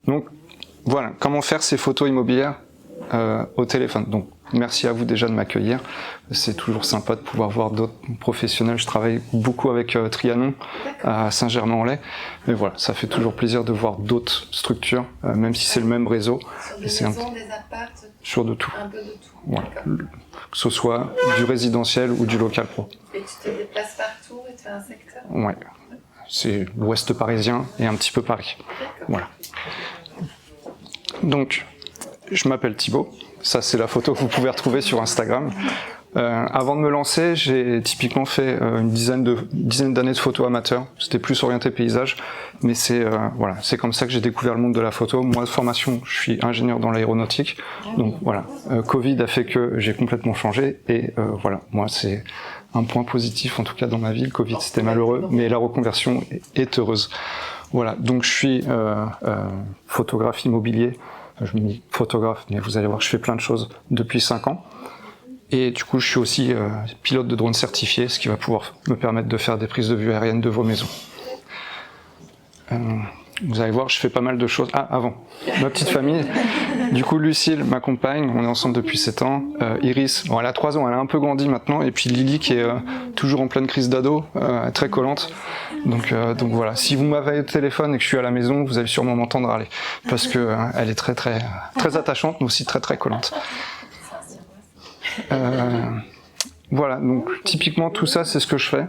Donc voilà, comment faire ces photos immobilières au téléphone. Donc merci à vous déjà de m'accueillir. C'est toujours sympa de pouvoir voir d'autres professionnels. Je travaille beaucoup avec Trianon à Saint-Germain-en-Laye. Mais voilà, ça fait toujours plaisir de voir d'autres structures, même si c'est le même réseau. Sur des maisons, des apparts, sur de tout. Un peu de tout. Voilà. Que ce soit du résidentiel ou du local pro. Et tu te déplaces partout et tu fais un secteur? Ouais. C'est l'ouest parisien et un petit peu Paris. Voilà. Donc, je m'appelle Thibaut. Ça, c'est la photo que vous pouvez retrouver sur Instagram. Avant de me lancer, j'ai typiquement fait une dizaine d'années de photos amateurs. C'était plus orienté paysage, mais c'est voilà, c'est comme ça que j'ai découvert le monde de la photo. Moi, de formation, je suis ingénieur dans l'aéronautique, donc voilà. Covid a fait que j'ai complètement changé, et voilà, moi, c'est un point positif en tout cas dans ma vie. Le Covid, c'était malheureux, mais la reconversion est heureuse. Voilà, donc je suis photographe immobilier. Je me dis photographe, mais vous allez voir, je fais plein de choses depuis 5 ans. Et du coup, je suis aussi pilote de drone certifié, ce qui va pouvoir me permettre de faire des prises de vue aériennes de vos maisons. Vous allez voir, je fais pas mal de choses. Ah, avant, ma petite famille. Du coup, Lucille, ma compagne, on est ensemble depuis 7 ans. Iris, bon, elle a 3 ans, elle a un peu grandi maintenant. Et puis Lily, qui est toujours en pleine crise d'ado, très collante. Donc voilà, si vous m'avez au téléphone et que je suis à la maison, vous allez sûrement m'entendre râler. Parce que elle est très attachante, mais aussi très collante. Voilà, donc typiquement tout ça, c'est ce que je fais.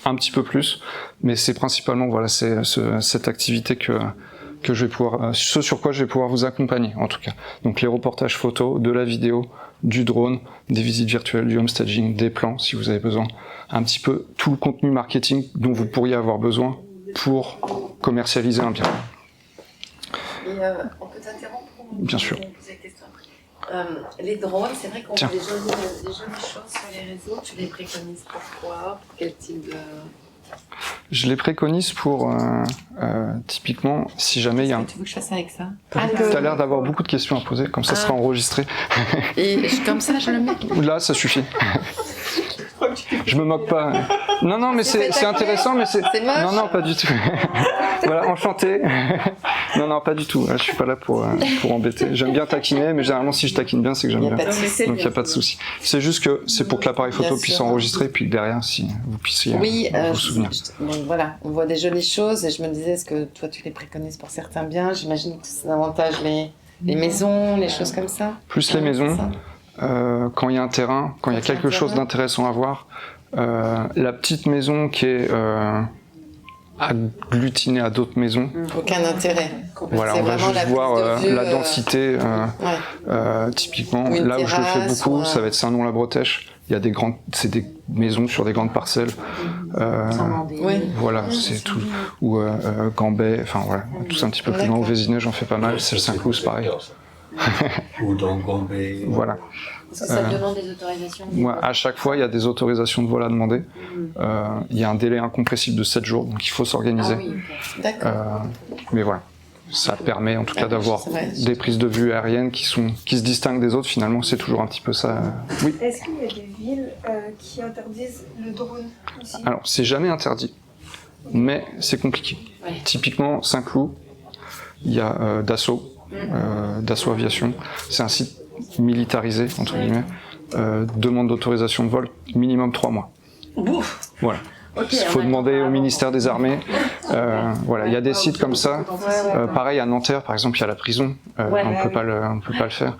Un petit peu plus, mais c'est principalement voilà, c'est cette activité que je vais pouvoir, ce sur quoi je vais pouvoir vous accompagner en tout cas. Donc les reportages photos, de la vidéo, du drone, des visites virtuelles, du homestaging, des plans si vous avez besoin, un petit peu tout le contenu marketing dont vous pourriez avoir besoin pour commercialiser un bien. Et on peut t'interrompre? Bien sûr. Les drones, c'est vrai qu'on voit des jolies choses sur les réseaux. Tu les préconises pourquoi? Pour quel type de... Je les préconise pour, typiquement, si jamais il y a un... Tu veux que je fasse avec ça? Tu as l'air d'avoir beaucoup de questions à poser, comme ça sera enregistré. Et comme ça, je le mets? Là, ça suffit. Je me moque pas. Non, mais c'est intéressant, mais c'est... Non, pas du tout. Voilà, enchanté. Non, pas du tout. Je suis pas là pour embêter. J'aime bien taquiner, mais généralement, si je taquine bien, c'est que j'aime bien. Donc, il n'y a pas de souci. C'est juste que c'est pour que l'appareil photo puisse enregistrer, puis que derrière, si vous puissiez vous souvenir. Donc voilà, on voit des jolies choses, et je me disais, est-ce que toi, tu les préconises pour certains biens? J'imagine que c'est davantage les maisons, les choses comme ça. Plus les maisons. Quand il y a un terrain, quand il y a quelque chose d'intéressant à voir, la petite maison qui est agglutinée à d'autres maisons. Aucun intérêt. Voilà, on va juste voir la densité. Typiquement, là où je le fais beaucoup, ça va être Saint-Nom-la-Bretèche. Il y a c'est des maisons sur des grandes parcelles. Voilà, c'est tout. Ou Gambais, enfin voilà, tout un petit peu plus loin. Au Vésinet, j'en fais pas mal. C'est le Saint-Cloud, pareil. Ou dans Gambé. Voilà. Est-ce que ça demande des autorisations? À chaque fois, il y a des autorisations de vol à demander. Il y a un délai incompressible de 7 jours, donc il faut s'organiser. Ah oui, d'accord. Mais voilà, ça permet en tout cas d'avoir des prises de vue aériennes qui se distinguent des autres. Finalement, c'est toujours un petit peu ça. Oui. Est-ce qu'il y a des villes qui interdisent le drone aussi? Alors, c'est jamais interdit, mais c'est compliqué. Ouais. Typiquement, Saint-Cloud, il y a Dassault. Dassault Aviation, c'est un site militarisé entre guillemets, demande d'autorisation de vol minimum 3 mois. Ouf. Voilà. Il faut demander au ministère des Armées. Voilà, il y a des sites comme ça. Pareil à Nanterre, par exemple, il y a la prison. On peut pas le faire.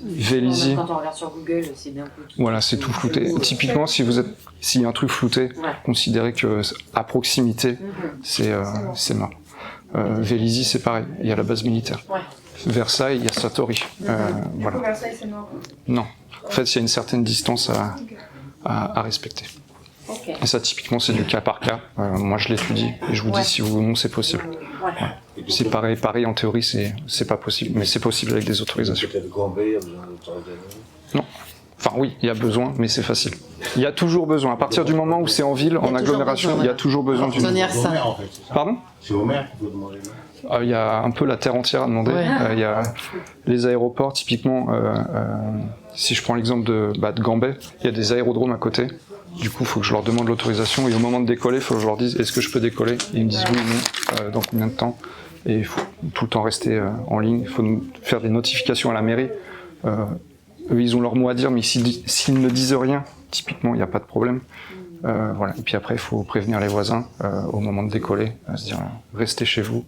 Vélizy. Quand on regarde sur Google, c'est bien flouté. Voilà, c'est tout flouté. Typiquement, s'il y a un truc flouté, considérez que à proximité, c'est mort. Vélizy, c'est pareil, il y a la base militaire. Versailles, il y a Satori. Voilà. Versailles, c'est mort. Non, en fait, il y a une certaine distance à respecter. Et ça, typiquement, c'est du cas par cas. Moi, je l'étudie et je vous dis si oui ou non c'est possible. C'est pareil, Paris, en théorie, c'est pas possible, mais c'est possible avec des autorisations. Peut-être Gambé, il y a besoin d'autorisation? Non. Enfin oui, il y a besoin, mais c'est facile. Il y a toujours besoin. À partir du moment où c'est en ville, en agglomération, il y a toujours besoin d'une... Pardon ? C'est au maire qu'il faut demander. Il y a un peu la terre entière à demander. Il y a les aéroports, typiquement, si je prends l'exemple de Gambais, il y a des aérodromes à côté. Du coup, il faut que je leur demande l'autorisation et au moment de décoller, il faut que je leur dise est-ce que je peux décoller? Et ils me disent oui ou non, dans combien de temps? Et il faut tout le temps rester en ligne. Il faut faire des notifications à la mairie. Eux, ils ont leur mot à dire, mais s'ils ne disent rien, typiquement, il n'y a pas de problème. Voilà. Et puis après, il faut prévenir les voisins au moment de décoller, se dire restez chez vous.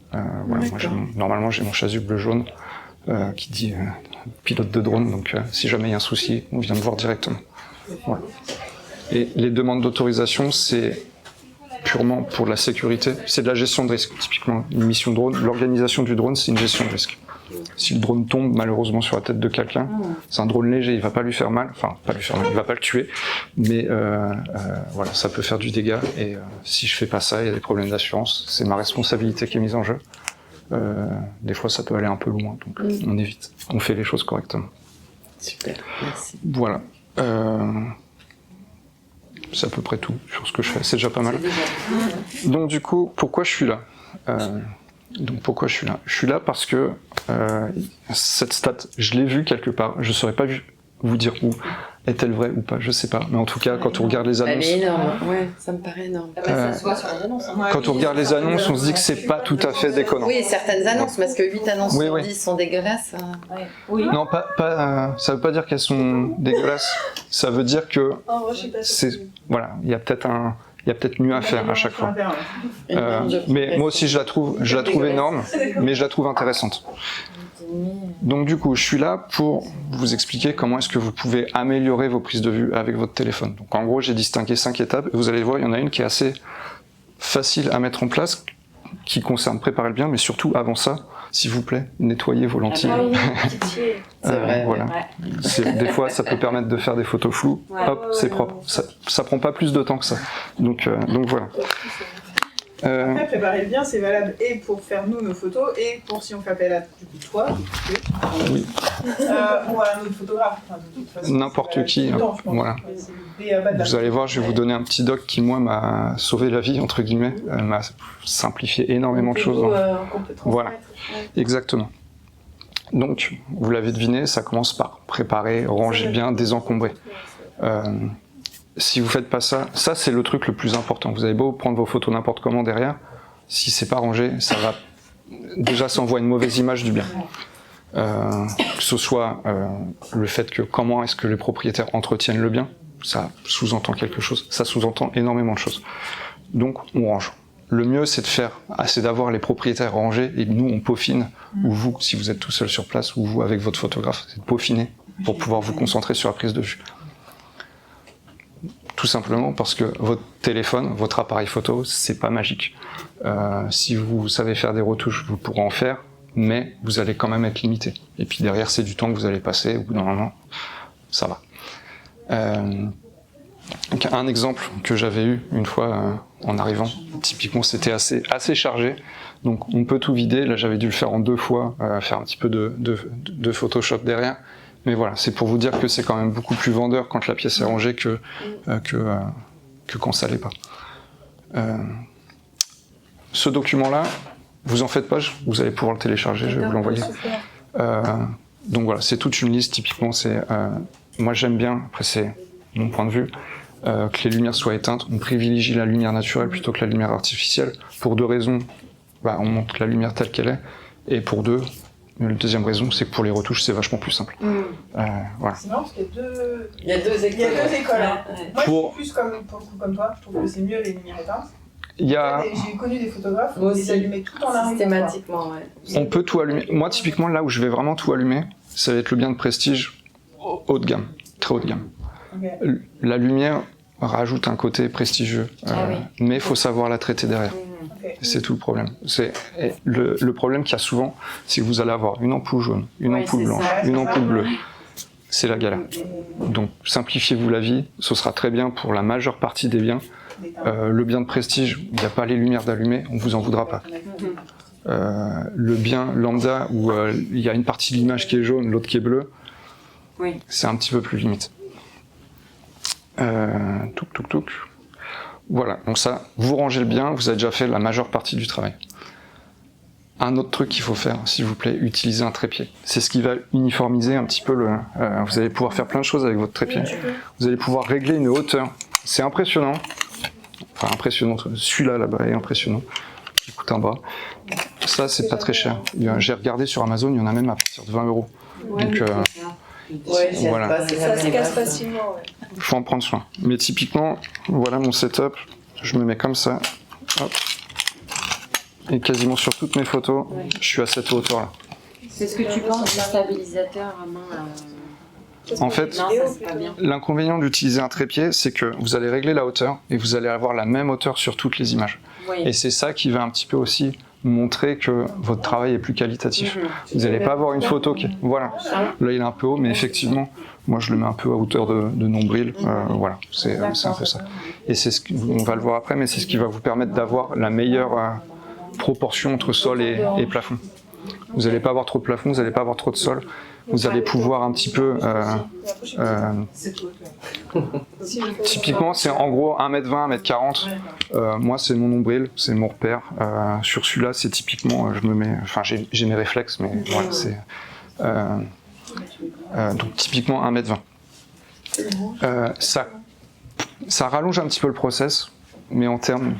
Voilà. Moi, normalement, j'ai mon chasuble jaune qui dit pilote de drone, donc si jamais il y a un souci, on vient me voir directement. Voilà. Et les demandes d'autorisation, c'est purement pour la sécurité, c'est de la gestion de risque. Typiquement, une mission drone, l'organisation du drone, c'est une gestion de risque. Si le drone tombe malheureusement sur la tête de quelqu'un, c'est un drone léger, il va pas lui faire mal, enfin pas lui faire mal, il va pas le tuer, mais voilà, ça peut faire du dégât. Et si je fais pas ça, il y a des problèmes d'assurance. C'est ma responsabilité qui est mise en jeu. Des fois, ça peut aller un peu loin, donc on évite. On fait les choses correctement. Super, merci. Voilà. C'est à peu près tout sur ce que je fais. C'est déjà pas mal. Donc du coup, pourquoi je suis là? Je suis là parce que cette stat, je l'ai vue quelque part. Je ne saurais pas vous dire où. Est-elle vraie ou pas? Je sais pas. Mais en tout cas, quand on regarde les annonces... Elle est énorme, ouais, ça me paraît énorme. Ça se voit sur les annonces. Hein. Quand on regarde les annonces, on se dit que c'est pas tout à fait déconnant. Oui, certaines annonces, parce que 8 annonces sur 10 sont dégueulasses. Oui. Non, ça veut pas dire qu'elles sont dégueulasses. Ça veut dire que voilà, il y a peut-être mieux à faire à chaque fois. Mais moi aussi, je la trouve énorme, mais je la trouve intéressante. Donc du coup, je suis là pour vous expliquer comment est-ce que vous pouvez améliorer vos prises de vue avec votre téléphone. Donc en gros, j'ai distingué 5 étapes. Vous allez voir, il y en a une qui est assez facile à mettre en place, qui concerne préparer le bien, mais surtout avant ça, s'il vous plaît, nettoyez vos lentilles. C'est vrai. Voilà. Des fois, ça peut permettre de faire des photos floues. Hop, c'est propre. Ça prend pas plus de temps que ça. Donc voilà. Après, préparer le bien, c'est valable et pour faire nous nos photos et pour si on fait appel à toi, oui. ou à un autre photographe. Enfin, de toute façon, n'importe qui. Voilà. Vous allez voir, je vais vous donner un petit doc qui, moi, m'a sauvé la vie, entre guillemets. M'a simplifié énormément de choses. Voilà, exactement. Donc, vous l'avez deviné, ça commence par préparer, ranger bien, désencombrer. Si vous faites pas ça, ça c'est le truc le plus important. Vous avez beau prendre vos photos n'importe comment derrière, si c'est pas rangé, ça va déjà ça envoie une mauvaise image du bien. Que ce soit le fait que comment est-ce que les propriétaires entretiennent le bien, ça sous-entend quelque chose, ça sous-entend énormément de choses. Donc on range. Le mieux c'est d'avoir les propriétaires rangés et nous on peaufine, ou vous si vous êtes tout seul sur place, ou vous avec votre photographe, c'est de peaufiner pour pouvoir vous concentrer sur la prise de vue. Tout simplement parce que votre téléphone, votre appareil photo, c'est pas magique. Si vous savez faire des retouches, vous pourrez en faire, mais vous allez quand même être limité. Et puis derrière, c'est du temps que vous allez passer, au bout d'un moment, ça va. Donc un exemple que j'avais eu une fois en arrivant, typiquement c'était assez chargé, donc on peut tout vider. Là j'avais dû le faire en 2 fois, faire un petit peu de Photoshop derrière. Mais voilà, c'est pour vous dire que c'est quand même beaucoup plus vendeur quand la pièce est rangée que quand ça l'est pas. Ce document-là, vous en faites pas, vous allez pouvoir le télécharger, je vais vous l'envoyer. Donc voilà, c'est toute une liste, typiquement, moi j'aime bien, après c'est mon point de vue, que les lumières soient éteintes. On privilégie la lumière naturelle plutôt que la lumière artificielle. Pour 2 raisons, on montre la lumière telle qu'elle est, et pour 2, la deuxième raison, c'est que pour les retouches, c'est vachement plus simple. Voilà. C'est marrant parce qu'il y a deux écoles. Hein. Moi, je suis plus comme toi. Je trouve que c'est mieux les lumières éteintes. J'ai connu des photographes qui les allumaient tout en arrivant. Systématiquement, ouais. On peut tout allumer. Moi, typiquement, là où je vais vraiment tout allumer, ça va être le bien de prestige haut de gamme, très haut de gamme. Okay. La lumière rajoute un côté prestigieux, mais il faut savoir la traiter derrière. Okay. C'est tout le problème. Le problème qu'il y a souvent, c'est que vous allez avoir une ampoule jaune, une ampoule blanche, une ampoule bleue. C'est la galère. Donc simplifiez-vous la vie, ce sera très bien pour la majeure partie des biens. Le bien de prestige, il n'y a pas les lumières d'allumer, on ne vous en voudra pas. Le bien lambda, où il y a une partie de l'image qui est jaune, l'autre qui est bleue, c'est un petit peu plus limite. Voilà, donc ça, vous rangez le bien, vous avez déjà fait la majeure partie du travail. Un autre truc qu'il faut faire, s'il vous plaît, utilisez un trépied. C'est ce qui va uniformiser un petit peu vous allez pouvoir faire plein de choses avec votre trépied. Vous allez pouvoir régler une hauteur C'est impressionnant. Enfin, impressionnant. Celui-là, là-bas, est impressionnant. Il coûte un bras. Ça, c'est pas très cher. J'ai regardé sur Amazon, il y en a même à partir de 20 €. Ouais, Donc, voilà. Ça se casse facilement, ouais. Faut en prendre soin. Mais typiquement, voilà mon setup. Je me mets comme ça. Hop. Et quasiment sur toutes mes photos, je suis à cette hauteur-là. C'est ce que tu penses du stabilisateur à main En fait, Non, ça c'est pas bien. l'inconvénient d'utiliser un trépied, c'est que vous allez régler la hauteur et vous allez avoir la même hauteur sur toutes les images. Oui. Et c'est ça qui va un petit peu aussi montrer que votre travail est plus qualitatif. Vous n'allez pas avoir une photo qui... Voilà. Là, il est un peu haut, mais effectivement, moi, je le mets un peu à hauteur de nombril. Voilà, c'est un peu ça. Et c'est on va le voir après, mais c'est ce qui va vous permettre d'avoir la meilleure proportion entre sol et plafond. Vous n'allez pas avoir trop de plafond, vous n'allez pas avoir trop de sol. Vous allez pouvoir un petit peu... typiquement, c'est en gros 1m20, 1m40. Moi, c'est mon nombril, c'est mon repère. Sur celui-là, c'est typiquement... je me mets... Enfin, j'ai mes réflexes, mais voilà, c'est... donc, typiquement 1m20. Ça rallonge un petit peu le process, mais en termes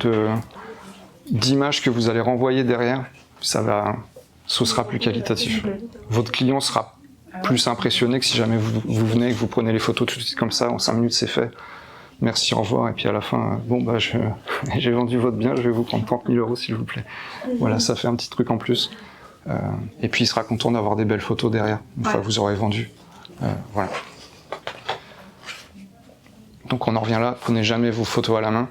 d'image que vous allez renvoyer derrière, ce sera plus qualitatif. Votre client sera plus impressionné que si jamais vous venez et que vous prenez les photos tout de suite comme ça, en 5 minutes c'est fait. Merci, au revoir, et puis à la fin, bon bah j'ai vendu votre bien, je vais vous prendre 30 000 € s'il vous plaît. Voilà, ça fait un petit truc en plus. Et puis il sera content d'avoir des belles photos derrière, une fois que vous aurez vendu. Voilà. Donc on en revient là, prenez jamais vos photos à la main,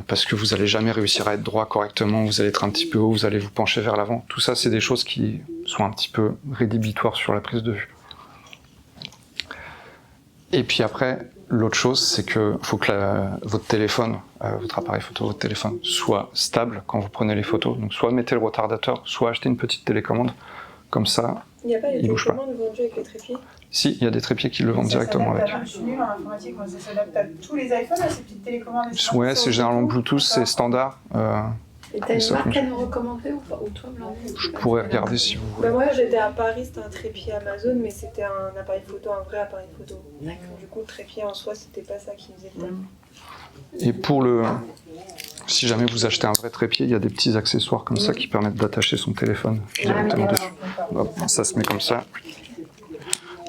parce que vous n'allez jamais réussir à être droit correctement, vous allez être un petit peu haut, vous allez vous pencher vers l'avant. Tout ça, c'est des choses qui sont un petit peu rédhibitoires sur la prise de vue. Et puis après, l'autre chose, c'est que faut que votre téléphone, votre appareil photo, votre téléphone, soit stable quand vous prenez les photos. Donc soit mettez le retardateur, soit achetez une petite télécommande, comme ça, Il n'y a pas les il bouge pas. télécommandes vendues avec les trépieds? Si, il y a des trépieds qui le vendent directement avec. Je suis nulle en informatique, moi ça s'adapte à tous les iPhones, là, ces petites télécommandes. Ouais, c'est généralement Bluetooth, c'est standard. Et t'as ça une marque à fonctionne. nous recommander ou toi, Blandine? Je pourrais regarder si vous voulez. Bah moi j'étais à Paris, c'était un trépied Amazon, mais c'était un appareil photo, un vrai appareil photo. D'accord. Du coup le trépied en soi c'était pas ça qui faisait le taf. Et si jamais vous achetez un vrai trépied, il y a des petits accessoires comme ça qui permettent d'attacher son téléphone directement dessus. Hop, ça se met comme ça.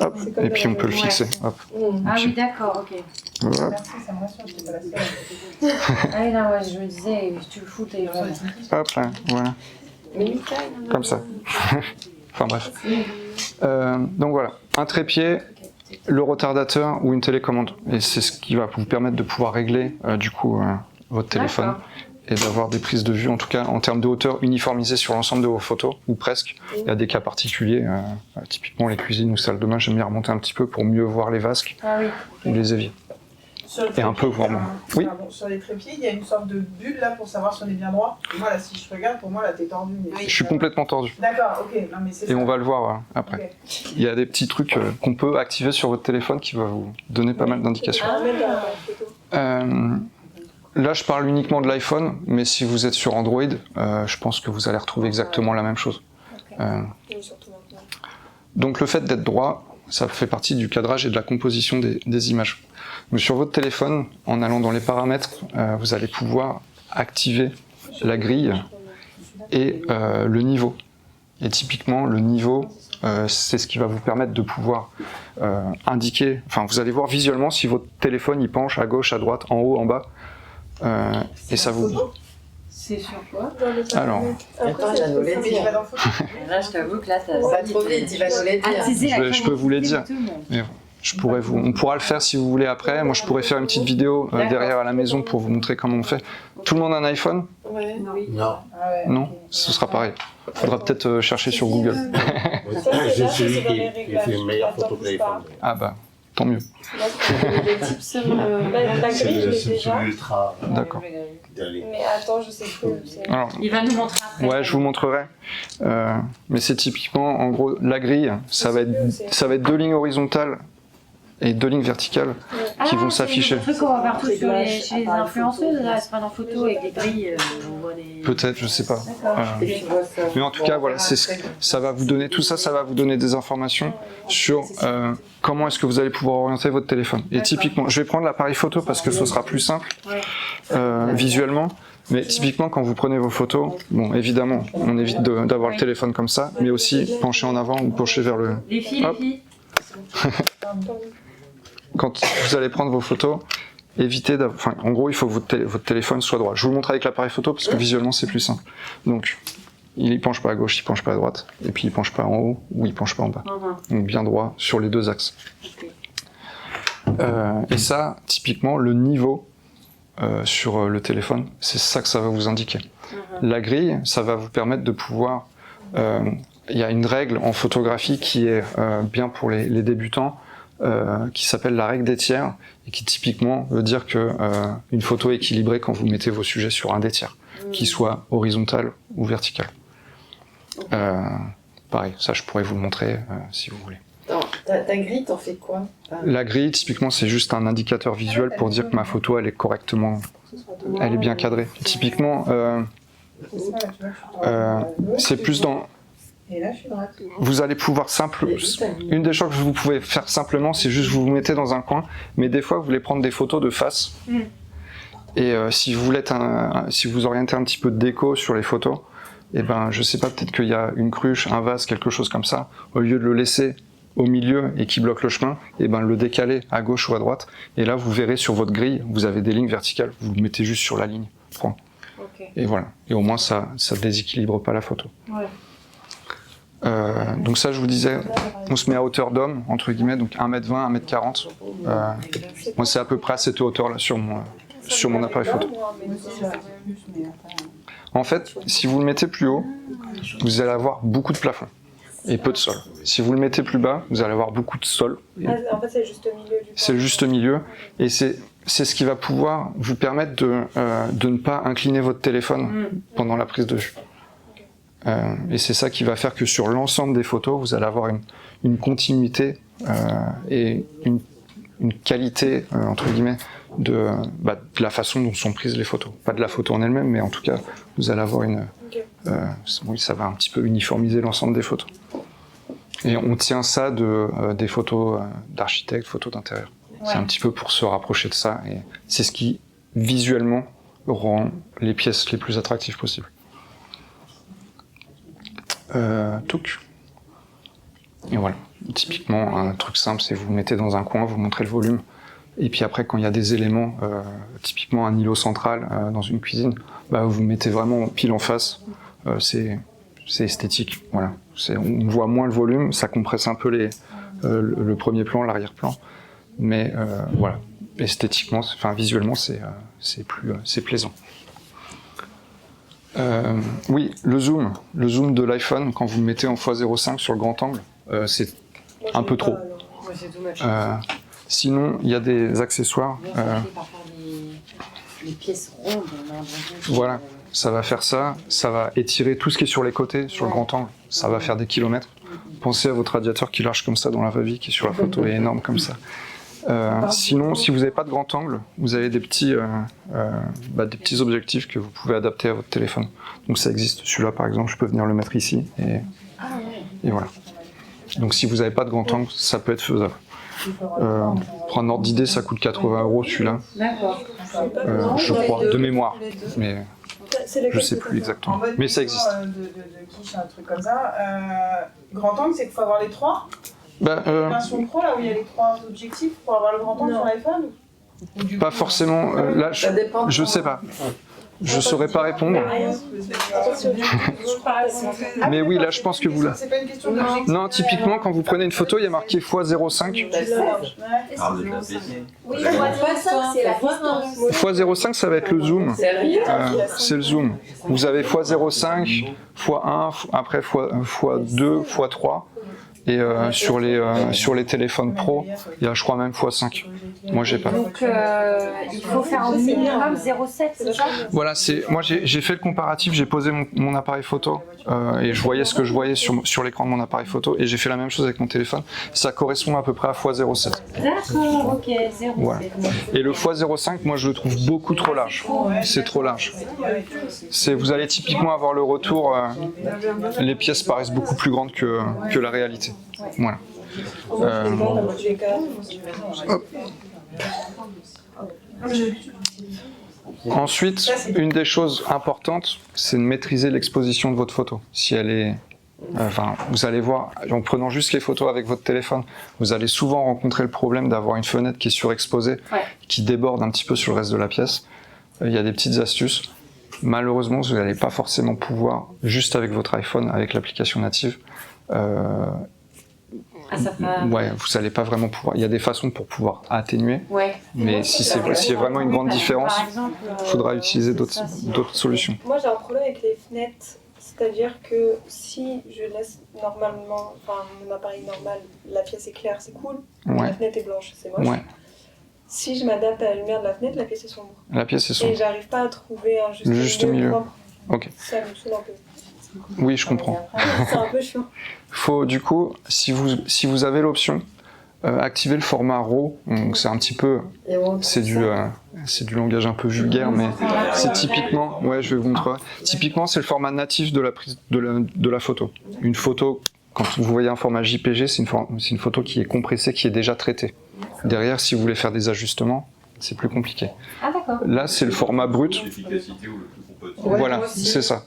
Hop, et puis on peut le fixer. Hop. Ah oui, d'accord, ok. Hop. Merci, ça me rassure, j'étais pas la seule. Ah oui, non, ouais, je me disais, tu le fous, t'es vraiment. Hop là, voilà. Mais une taille, non, Comme ça. Enfin bref. Donc voilà, un trépied, le retardateur ou une télécommande. Et c'est ce qui va vous permettre de pouvoir régler du coup votre téléphone. D'accord. Et d'avoir des prises de vue, en tout cas en termes de hauteur, uniformisées sur l'ensemble de vos photos, ou presque. Il y a des cas particuliers, typiquement les cuisines ou salles de bain, j'aime bien remonter un petit peu pour mieux voir les vasques Ah oui. ou les éviers. Sur le Et un peu trépied, voir moins. Oui. pardon, sur les trépieds, il y a une sorte de bulle là pour savoir si on est bien droit. Et moi là, si je regarde, pour moi là, t'es tordu. Mais Je suis complètement tordu. D'accord, ok, non mais c'est Et ça. on va le voir après. Ok. Il y a des petits trucs qu'on peut activer sur votre téléphone qui va vous donner pas mal d'indications. On met dans l'appareil photo. Là, je parle uniquement de l'iPhone, mais si vous êtes sur Android, je pense que vous allez retrouver exactement la même chose. Oui, surtout maintenant. Donc le fait d'être droit, ça fait partie du cadrage et de la composition des images. Donc, sur votre téléphone, en allant dans les paramètres, vous allez pouvoir activer la grille et le niveau. Et typiquement, le niveau, c'est ce qui va vous permettre de pouvoir indiquer, enfin vous allez voir visuellement si votre téléphone il penche à gauche, à droite, en haut, en bas. Et ça vous... C'est sur quoi? Dans les Alors. paramètres. Attends, Après, j'ai ça, nous les je peux dire. Il va dans le photo. Là, je t'avoue que là, ça. Ça va trop vite, il va nous les dire. Attiser la Je peux vous les dire. curiosité. On pourra le faire si vous voulez après. Moi, je pourrais faire une petite vidéo derrière à la maison pour vous montrer comment on fait. Tout le monde a un iPhone? Ouais. Non. Ah ouais, Non? ok. Ce sera pareil. Faudra peut-être chercher sur Google. J'ai là, celui c'est dans les qui réglages. fait une meilleure Attends, photo que bouge l'iPhone. Ah bah, tant mieux. Là, c'est Des tips la grille, je l'ai C'est déjà. l'ultra D'accord. dernier. Mais attends, je sais plus. C'est- Alors, Il va nous montrer après. ouais, je vous montrerai. Mais c'est typiquement, en gros, la grille, ça va être 2 lignes horizontales et 2 lignes verticales qui vont s'afficher. C'est le truc qu'on voit partout chez les influenceuses, là, c'est pas dans photo avec des grilles, on voit des... Peut-être, je sais pas. D'accord. Mais en tout cas, voilà, ça va vous donner tout ça, ça va vous donner des informations sur comment est-ce que vous allez pouvoir orienter votre téléphone. Et typiquement, je vais prendre l'appareil photo parce que ce sera plus simple visuellement. Mais typiquement, quand vous prenez vos photos, bon, évidemment, on évite d'avoir le téléphone comme ça, mais aussi pencher en avant ou pencher vers le... Les filles, Hop. les filles. Quand vous allez prendre vos photos, évitez d'avoir... Enfin, en gros, il faut que votre téléphone soit droit. Je vous le montre avec l'appareil photo parce que visuellement, c'est plus simple. Donc, il penche pas à gauche, il penche pas à droite, et puis il penche pas en haut ou il penche pas en bas. Donc, bien droit sur les 2 axes. Et ça, typiquement, le niveau sur le téléphone, c'est ça que ça va vous indiquer. La grille, ça va vous permettre de pouvoir... Il y a une règle en photographie qui est bien pour les débutants, qui s'appelle la règle des tiers, et qui typiquement veut dire que une photo est équilibrée quand vous mettez vos sujets sur un des tiers, qu'il soit horizontal ou vertical. Pareil, ça je pourrais vous le montrer si vous voulez. Ta grille, t'en fais quoi? La grille, typiquement, c'est juste un indicateur visuel pour dire que ma photo, elle est correctement, elle est bien cadrée. Typiquement, c'est plus dans... Vous allez pouvoir une des choses que vous pouvez faire simplement, c'est juste vous mettez dans un coin, mais des fois vous voulez prendre des photos de face. Et si vous orientez un petit peu de déco sur les photos, et ben je sais pas, peut-être qu'il y a une cruche, un vase, quelque chose comme ça, au lieu de le laisser au milieu et qui bloque le chemin, et ben le décaler à gauche ou à droite. Et là vous verrez sur votre grille, vous avez des lignes verticales, vous le mettez juste sur la ligne. Point. Et voilà. Et au moins ça déséquilibre pas la photo. Donc ça, je vous disais, on se met à hauteur d'homme, entre guillemets, donc 1m20, 1m40. Moi, c'est à peu près à cette hauteur-là sur mon appareil photo. En fait, si vous le mettez plus haut, vous allez avoir beaucoup de plafond et peu de sol. Si vous le mettez plus bas, vous allez avoir beaucoup de sol. En fait, c'est le juste milieu du C'est le juste milieu, et c'est ce qui va pouvoir vous permettre de ne pas incliner votre téléphone pendant la prise de vue. Et c'est ça qui va faire que sur l'ensemble des photos, vous allez avoir une continuité et une qualité, entre guillemets, de la façon dont sont prises les photos. Pas de la photo en elle-même, mais en tout cas, vous allez avoir oui, ça va un petit peu uniformiser l'ensemble des photos. Et on tient ça des photos d'architectes, photos d'intérieur. C'est un petit peu pour se rapprocher de ça, et c'est ce qui, visuellement, rend les pièces les plus attractives possibles. Et voilà, typiquement un truc simple, c'est vous mettez dans un coin, vous montrez le volume, et puis après quand il y a des éléments, typiquement un îlot central dans une cuisine, vous mettez vraiment pile en face, c'est esthétique, voilà. On voit moins le volume, ça compresse un peu le premier plan, l'arrière-plan, mais voilà, esthétiquement, visuellement c'est plaisant. Oui, le zoom de l'iPhone, quand vous le mettez en x0.5 sur le grand angle, c'est un peu trop. Sinon, il y a des accessoires. Les pièces rondes. Voilà, ça va faire ça va étirer tout ce qui est sur les côtés, sur le grand angle, ça va faire des kilomètres. Pensez à votre radiateur qui lâche comme ça dans la vraie vie, qui sur la photo est énorme comme ça. Sinon, si vous n'avez pas de grand angle, vous avez des petits objectifs que vous pouvez adapter à votre téléphone. Donc ça existe. Celui-là, par exemple, je peux venir le mettre ici et voilà. Donc si vous n'avez pas de grand angle, ça peut être faisable. Pour un ordre d'idée, ça coûte 80 € celui-là. D'accord. Je crois, de mémoire. Mais je sais plus exactement. Mais ça existe. De quiche, un truc comme ça. Grand angle, c'est qu'il faut avoir les 3. Version pro, là où il y a les 3 objectifs pour avoir le grand angle sur l'iPhone. Pas forcément. Là, je sais pas. Je saurais pas répondre. Mais oui, là, je pense que vous là. C'est pas une question d'objectif. Non, typiquement, quand vous prenez une photo, il y a marqué x0.5. Oui, c'est la distance. x0.5, ça va être le zoom. C'est le zoom. Vous avez x0.5, x1, après x2, x3. Et sur les téléphones pro, il y a je crois même x5. Moi j'ai pas. Donc il faut faire au minimum 0,7, c'est ça? Voilà, moi j'ai fait le comparatif, j'ai posé mon appareil photo et je voyais ce que je voyais sur l'écran de mon appareil photo et j'ai fait la même chose avec mon téléphone. Ça correspond à peu près à x0,7. D'accord, ok, 0,7. Voilà. Et le x0,5, moi je le trouve beaucoup trop large. C'est trop large. Vous allez typiquement avoir le retour, les pièces paraissent beaucoup plus grandes que la réalité. Voilà. Hop. Ensuite, une des choses importantes, c'est de maîtriser l'exposition de votre photo. Si elle est, vous allez voir, en prenant juste les photos avec votre téléphone, vous allez souvent rencontrer le problème d'avoir une fenêtre qui est surexposée, qui déborde un petit peu sur le reste de la pièce. Il y a des petites astuces. Malheureusement, vous n'allez pas forcément pouvoir, juste avec votre iPhone, avec l'application native, vous n'allez pas vraiment pouvoir. Il y a des façons pour pouvoir atténuer, mais si c'est vraiment une grande différence, il faudra utiliser d'autres solutions. Moi j'ai un problème avec les fenêtres, c'est-à-dire que si je laisse normalement, mon appareil normal, la pièce est claire, c'est cool, la fenêtre est blanche, c'est moche. Si je m'adapte à la lumière de la fenêtre, la pièce est sombre. La pièce est sombre. Et j'arrive pas à trouver un juste milieu. Ok. Ça me saoule un peu. Oui, je comprends. C'est un peu chiant. Faut du coup, si vous avez l'option, activer le format RAW. Donc c'est un petit peu, c'est du langage un peu vulgaire, mais c'est typiquement, je vais vous montrer. Typiquement, c'est le format natif de la prise de la photo. Une photo, quand vous voyez un format JPG, c'est une photo qui est compressée, qui est déjà traitée. Derrière, si vous voulez faire des ajustements, c'est plus compliqué. Ah d'accord. Là, c'est le format brut. L'efficacité ou le plus compatible. Voilà, c'est ça.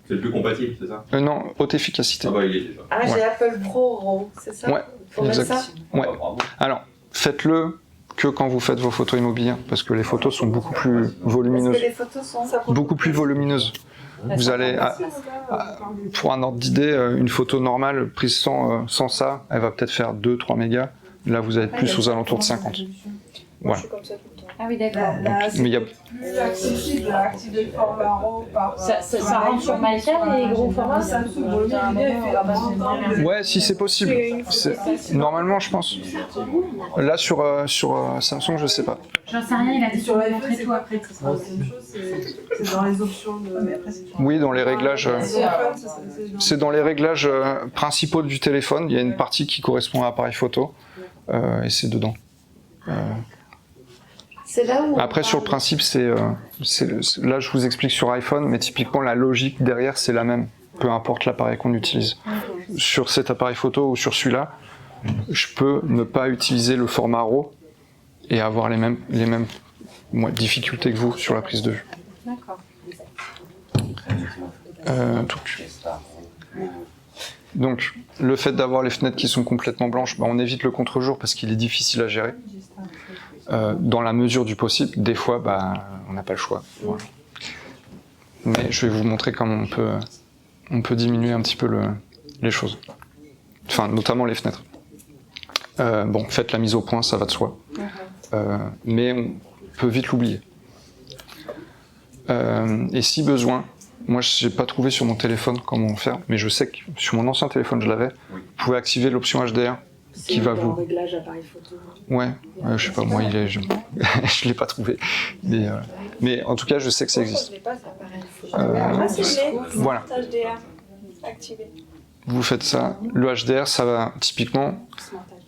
C'est le plus compatible, c'est ça? Non, haute efficacité. Ah bah il est déjà. Ah, j'ai Apple Pro RAW, c'est ça? Ouais, faut mettre exact. ça. Ouais. Ah, bravo. Alors, faites-le que quand vous faites vos photos immobilières, parce que les photos sont beaucoup plus volumineuses. Parce que les photos sont... Beaucoup plus volumineuses. Vous allez, pour un ordre d'idée, une photo normale prise sans ça, elle va peut-être faire 2-3 mégas. Là, vous allez plus aux alentours de 50. Moi Voilà. je suis comme ça tout le temps. Ah oui, d'accord. Mais il y a... Plus accessible à activer le format RAW par... Ça rentre sur MyCam les gros formats? Ouais, si c'est possible. Normalement, je pense. Là, sur Samsung, je sais pas. J'en sais rien, il a dit sur montrer tout après. C'est dans les options de... Oui, dans les réglages. C'est dans les réglages principaux du téléphone. Il y a une partie qui correspond à l'appareil photo. Et c'est dedans. C'est là où... Après, sur le principe, là, je vous explique sur iPhone, mais typiquement, la logique derrière, c'est la même. Peu importe l'appareil qu'on utilise. Sur cet appareil photo ou sur celui-là, je peux ne pas utiliser le format RAW et avoir les mêmes difficultés que vous sur la prise de vue. D'accord. Donc, le fait d'avoir les fenêtres qui sont complètement blanches, on évite le contre-jour parce qu'il est difficile à gérer. Dans la mesure du possible, des fois, on n'a pas le choix. Voilà. Mais je vais vous montrer comment on peut diminuer un petit peu les choses. Enfin, notamment les fenêtres. Faites la mise au point, ça va de soi. Mais on peut vite l'oublier. Et si besoin, moi je n'ai pas trouvé sur mon téléphone comment faire, mais je sais que sur mon ancien téléphone je l'avais, vous pouvez activer l'option HDR qui va vous... réglage appareil photo. Ouais, je sais pas, moi je l'ai pas trouvé. Mais en tout cas, je sais que ça existe. Je l'ai pas, ça appareil photo. C'est voilà. HDR activé. Vous faites ça. Le HDR, ça va typiquement,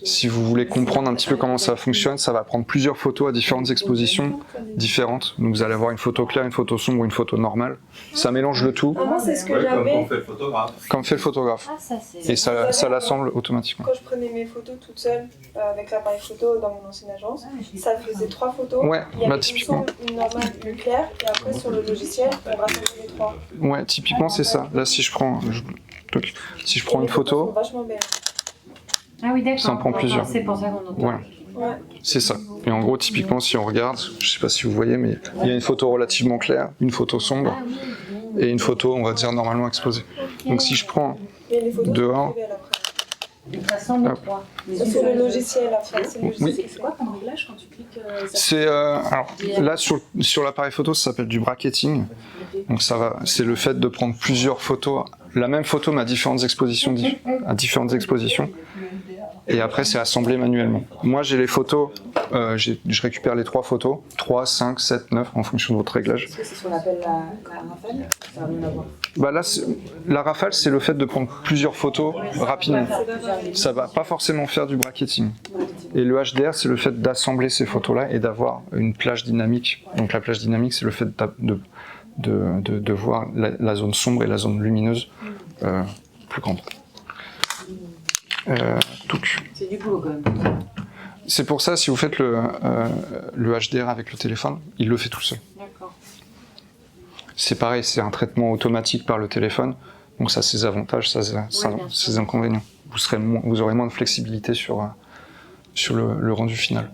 si vous voulez comprendre un petit peu comment ça fonctionne, ça va prendre plusieurs photos à différentes expositions différentes. Donc vous allez avoir une photo claire, une photo sombre, une photo normale. Ça mélange le tout. Moi, c'est ce que Comme j'avais on fait le photographe. Comme fait le photographe. Ah, ça c'est... Et ça l'assemble automatiquement. quand je prenais mes photos toute seule avec l'appareil photo dans mon ancienne agence. Ça faisait 3 photos. Ouais, Il y avait typiquement. une sombre, une normale, une claire. Et après, sur le logiciel, on rassemblait les 3. Ouais, typiquement c'est ça. Là, si je prends une photo, Vachement bien. Ah oui, d'accord. ça en prend plusieurs. C'est pour ça qu'on entend. Voilà. Ouais. C'est ça. Et en gros, typiquement, si on regarde, je sais pas si vous voyez, mais il y a une photo relativement claire, une photo sombre, et une photo, on va dire, normalement exposée. Donc si je prends Et les photos, dehors... c'est après. De toute façon, les trois. Sur le logiciel, après. C'est le logiciel. Oui. C'est quoi comme réglage quand tu cliques C'est alors là sur l'appareil photo, ça s'appelle du bracketing. Donc c'est le fait de prendre plusieurs photos la même photo mais à différentes expositions. Et après, c'est assemblé manuellement. Moi, j'ai les photos, je récupère les 3 photos, 3, 5, 7, 9, en fonction de votre réglage. Est-ce que c'est ce qu'on appelle la rafale? Ça n'a rien à voir. Bah là, la rafale, c'est le fait de prendre plusieurs photos rapidement. Ça va pas forcément faire du bracketing. Et le HDR, c'est le fait d'assembler ces photos-là et d'avoir une plage dynamique. Donc la plage dynamique, c'est le fait de voir la zone sombre et la zone lumineuse plus grande. C'est du boulot quand même. C'est pour ça, si vous faites le HDR avec le téléphone, il le fait tout seul. D'accord. C'est pareil, c'est un traitement automatique par le téléphone, donc ça a ses avantages, ça a ses inconvénients. Vous aurez moins de flexibilité sur le rendu final.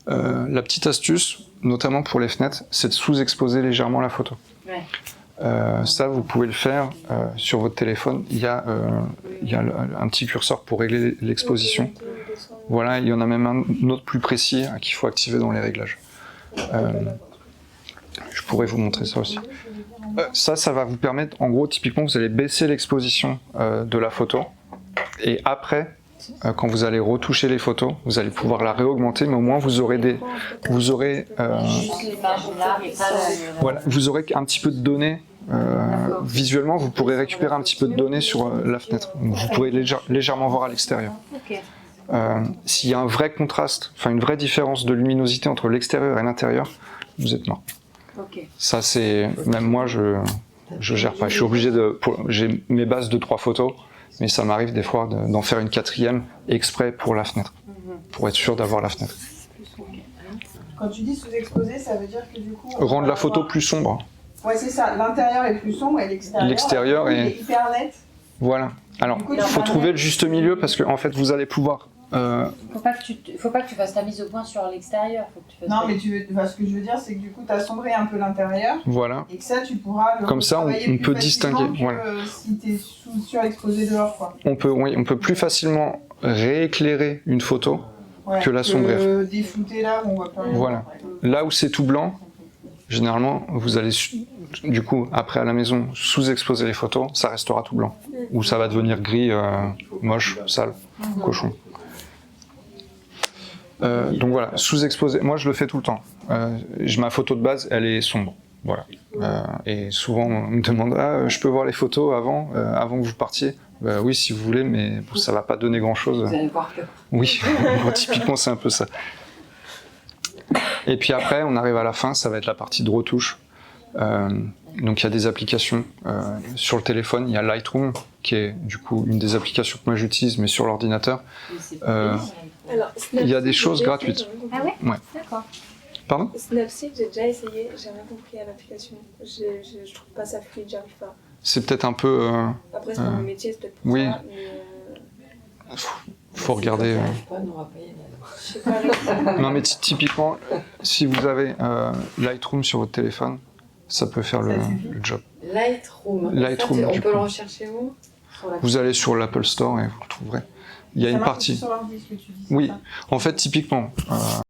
La petite astuce, notamment pour les fenêtres, c'est de sous-exposer légèrement la photo. Ouais. Ça, vous pouvez le faire sur votre téléphone. Il y a un petit curseur pour régler l'exposition. Voilà, il y en a même un autre plus précis qu'il faut activer dans les réglages. Je pourrais vous montrer ça aussi. Ça va vous permettre, en gros, typiquement, vous allez baisser l'exposition de la photo. Et après, quand vous allez retoucher les photos, vous allez pouvoir la réaugmenter, mais au moins vous aurez voilà, vous aurez un petit peu de données. Visuellement, vous pourrez récupérer un petit peu de données sur la fenêtre. Donc, vous pourrez légèrement voir à l'extérieur. Okay. S'il y a un vrai contraste, enfin une vraie différence de luminosité entre l'extérieur et l'intérieur, vous êtes mort. Okay. Ça, c'est même moi, je gère pas. Je suis obligé j'ai mes bases de 3 photos, mais ça m'arrive des fois d'en faire une 4e exprès pour la fenêtre, pour être sûr d'avoir la fenêtre. Quand tu dis sous-exposé, ça veut dire que du coup... Rendre la photo plus sombre. Ouais, c'est ça. L'intérieur est plus sombre et l'extérieur est hyper net. Voilà. Alors, il faut trouver le juste milieu parce que en fait, vous allez pouvoir... Faut pas que tu fasses ta mise au point sur l'extérieur. Non, mais ce que je veux dire, c'est que du coup, tu as sombré un peu l'intérieur. Voilà. Et que ça, tu pourras comme ça, on peut distinguer. Voilà. Si tu es surexposé dehors, quoi. On peut plus facilement rééclairer une photo que la sombrer. Déflouter là, on voit pas. Voilà. Là où c'est tout blanc, généralement, vous allez, du coup, après à la maison, sous-exposer les photos, ça restera tout blanc. Ou ça va devenir gris, moche, sale, cochon. Donc voilà, sous-exposer, moi je le fais tout le temps. Ma photo de base, elle est sombre. Voilà. Et souvent, on me demande je peux voir les photos avant que vous partiez. Oui, si vous voulez, mais ça va pas donner grand-chose. Vous allez voir que... Oui, typiquement, c'est un peu ça. Et puis après, on arrive à la fin, ça va être la partie de retouche. Donc il y a des applications sur le téléphone, il y a Lightroom, qui est du coup une des applications que moi j'utilise, mais sur l'ordinateur. Il y a des choses gratuites. Ah ouais, ouais. D'accord. Pardon ? Snapseed, j'ai déjà essayé, j'ai rien compris à l'application. Je trouve pas ça fluide, j'arrive pas. C'est peut-être un peu... Après, c'est mon métier, c'est peut-être pour oui. ça, mais... Faut regarder... Je sais pas. Non mais typiquement, si vous avez Lightroom sur votre téléphone, ça peut faire le job. Lightroom. Lightroom, on peut le rechercher où ? Vous allez sur l'Apple Store et vous le trouverez. Il y a une partie... Sur l'ordi, ce que tu dis, oui, en fait typiquement...